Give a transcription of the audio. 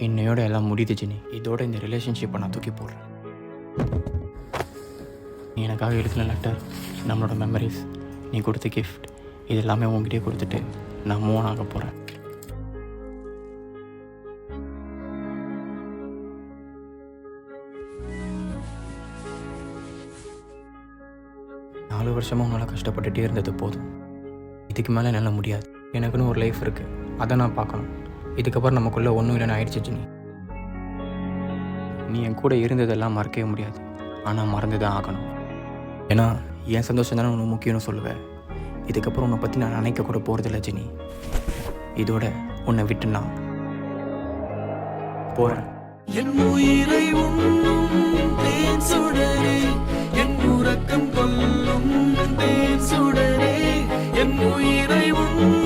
இன்னையோட எல்லாம் முடியுது ஜினி. இதோட இந்த ரிலேஷன்ஷிப்பை நான் தூக்கி போடுறேன். நீ எனக்காக எழுதின லெட்டர், நம்மளோட மெமரிஸ், நீ கொடுத்த கிஃப்ட், இது எல்லாமே உங்ககிட்டயே கொடுத்துட்டு நான் மூவ் ஆக போகிறேன். நாலு வருஷமாக உன்னால் கஷ்டப்பட்டுட்டே இருந்தது போதும். இதுக்கு மேலே என்னால் முடியாது. எனக்குன்னு ஒரு லைஃப் இருக்குது, அதை நான் பார்க்கணும். இதுக்கப்புறம் நமக்குள்ளே ஒன்றும் இல்லைன்னு ஆயிடுச்சு ஜினி. நீ என் கூட இருந்ததெல்லாம் மறக்கவே முடியாது, ஆனால் மறந்து தான் ஆகணும். ஏன்னா என் சந்தோஷம் தானே உனக்கு முக்கியம்னு சொல்லுவேன். இதுக்கப்புறம் உன்னை பற்றி நான் நினைக்க கூட போகிறதில்ல ஜினி. இதோட உன்னை விட்டு நான் போகிறேன். என் உயிரை உண்ணும் தேன் சுடரே, என் உறக்கம் கொல்லும் தேன் சுடரே, என் உயிரை உண்ணும்